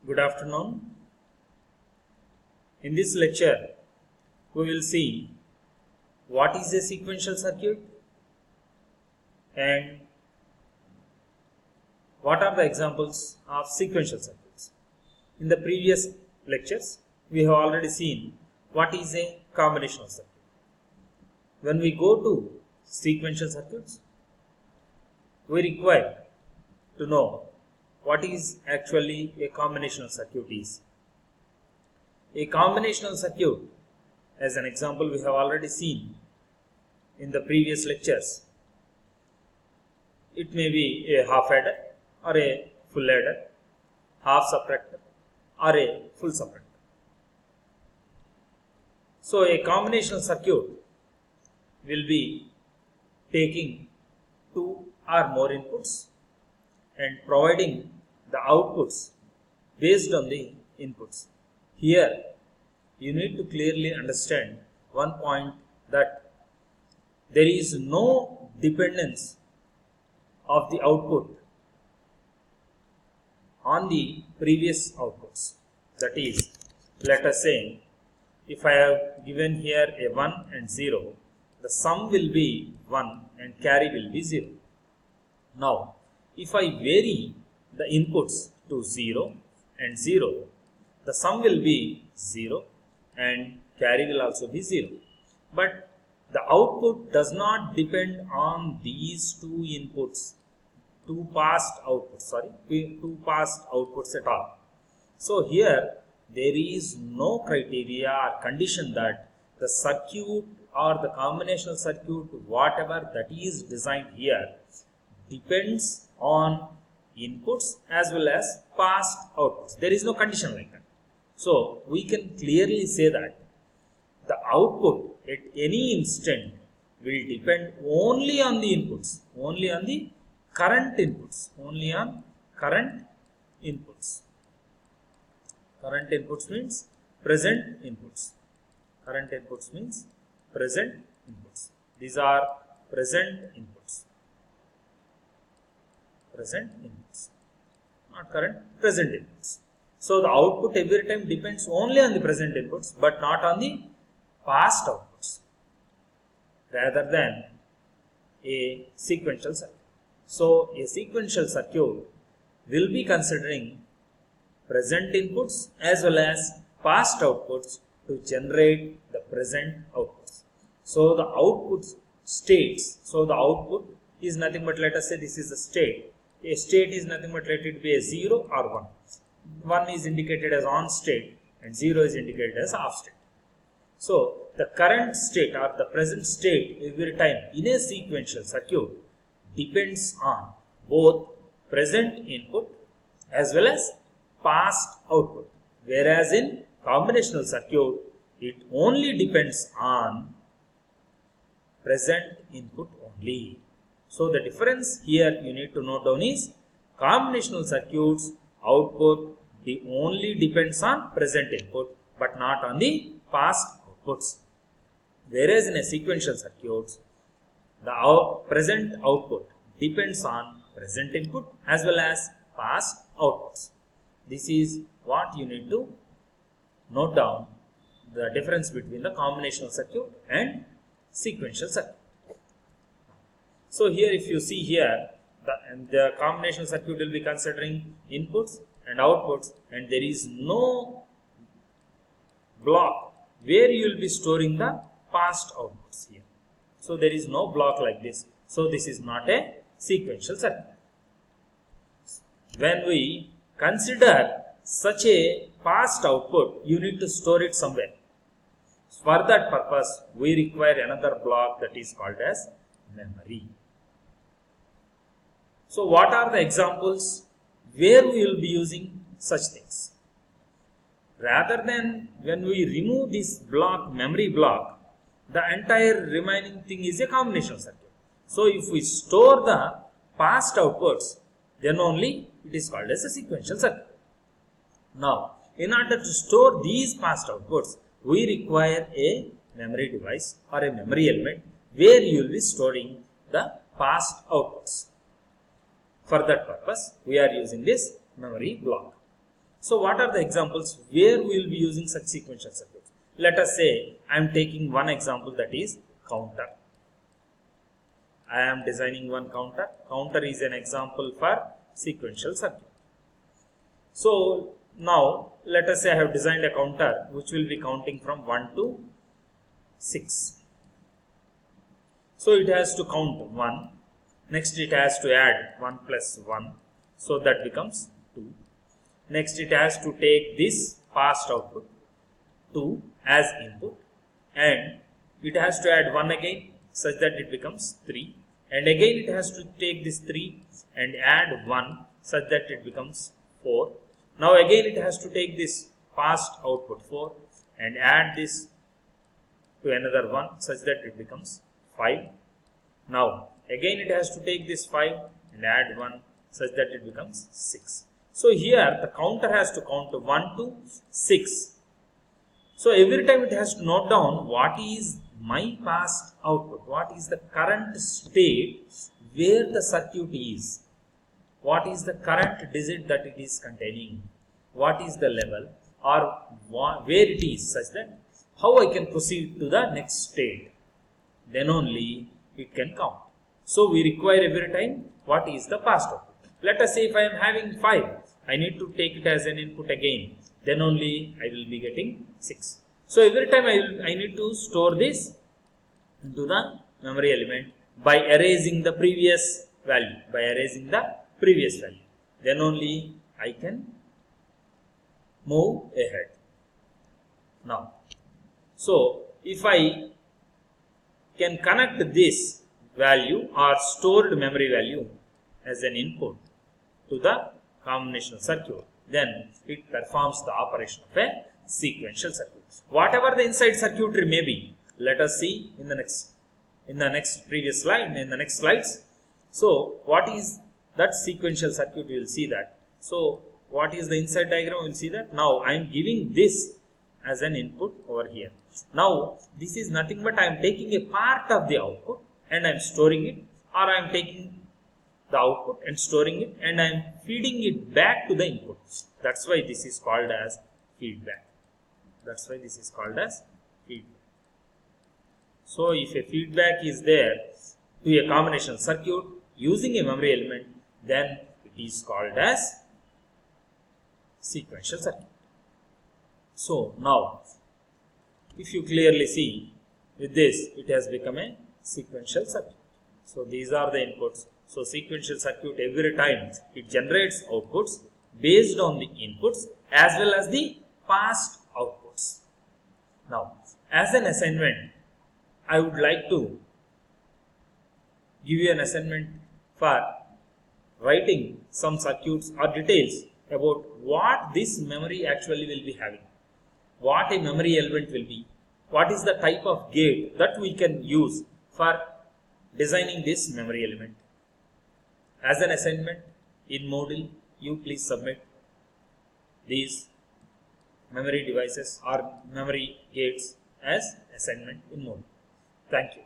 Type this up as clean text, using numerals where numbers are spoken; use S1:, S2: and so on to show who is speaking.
S1: Good afternoon. In this lecture, we will see what is a sequential circuit and what are the examples of sequential circuits. In the previous lectures, we have already seen what is a combinational circuit. When we go to sequential circuits, we require to know what is actually a combinational circuit is. A combinational circuit, as an example, we have already seen in the previous lectures. It may be a half adder or a full adder, half subtractor or a full subtractor. So a combinational circuit will be taking two or more inputs and providing the outputs based on the inputs. Here you need to clearly understand one point, that there is no dependence of the output on the previous outputs. That is, let us say if I have given here a 1 and 0, the sum will be 1 and carry will be 0. Now, if I vary the inputs to 0 and 0, the sum will be 0 and carry will also be 0. But the output does not depend on these two past outputs at all. So here there is no criteria or condition that the circuit or the combinational circuit, whatever that is designed here, depends on inputs as well as past outputs. There is no condition like that. So we can clearly say that the output at any instant will depend only on the inputs, only on the current inputs, only on current inputs. Current inputs means present inputs. Current inputs means present inputs. These are present inputs. Present inputs, not current, present inputs. So the output every time depends only on the present inputs but not on the past outputs, rather than a sequential circuit. So a sequential circuit will be considering present inputs as well as past outputs to generate the present outputs. So the output states, so the output is nothing but, let us say this is a state. A state is nothing but let it be a 0 or 1. 1 is indicated as on state and 0 is indicated as off state. So the current state or the present state every time in a sequential circuit depends on both present input as well as past output. Whereas in combinational circuit, it only depends on present input only. So the difference here you need to note down is, combinational circuits output only depends on present input but not on the past outputs. Whereas in a sequential circuit, the present output depends on present input as well as past outputs. This is what you need to note down, the difference between the combinational circuit and sequential circuit. So here if you see here, the combinational circuit will be considering inputs and outputs, and there is no block where you will be storing the past outputs here. So there is no block like this. So this is not a sequential circuit. When we consider such a past output, you need to store it somewhere. For that purpose, we require another block that is called as memory. So what are the examples where we will be using such things? Rather than when we remove this block, memory block, the entire remaining thing is a combinational circuit. So if we store the past outputs, then only it is called as a sequential circuit. Now, in order to store these past outputs, we require a memory device or a memory element where you will be storing the past outputs. For that purpose, we are using this memory block. So what are the examples where we will be using such sequential circuits? Let us say I am taking one example, that is counter. I am designing one counter. Counter is an example for sequential circuit. So now let us say I have designed a counter which will be counting from 1 to 6. So it has to count 1. Next it has to add 1 plus 1. So that becomes 2. Next it has to take this past output 2 as input, and it has to add 1 again such that it becomes 3, and again it has to take this 3 and add 1 such that it becomes 4. Now again it has to take this past output 4 and add this to another 1 such that it becomes 5. Now again it has to take this 5 and add 1 such that it becomes 6. So here the counter has to count 1 to 6. So every time it has to note down what is my past output, what is the current state where the circuit is, what is the current digit that it is containing, what is the level or where it is, such that how I can proceed to the next state. Then only it can count. So we require every time what is the past output. Let us say if I am having 5, I need to take it as an input again. Then only I will be getting 6. So every time I need to store this into the memory element by erasing the previous value. Then only I can move ahead. Now, so if I can connect this value or stored memory value as an input to the combinational circuit, then it performs the operation of a sequential circuit. Whatever the inside circuitry may be, let us see in the next slides. So what is that sequential circuit? We will see that. So what is the inside diagram? We will see that. Now I am giving this as an input over here. Now this is nothing but I am taking a part of the output and I am storing it, or I am taking the output and storing it and I am feeding it back to the input. That's why this is called as feedback. So if a feedback is there to a combination circuit using a memory element, then it is called as sequential circuit. So now if you clearly see, with this it has become a sequential circuit. So these are the inputs. So sequential circuit, every time it generates outputs based on the inputs as well as the past outputs. Now as an assignment, I would like to give you an assignment for writing some circuits or details about what this memory actually will be having, what a memory element will be, what is the type of gate that we can use for designing this memory element. As an assignment in Moodle, you please submit these memory devices or memory gates as assignment in Moodle. Thank you.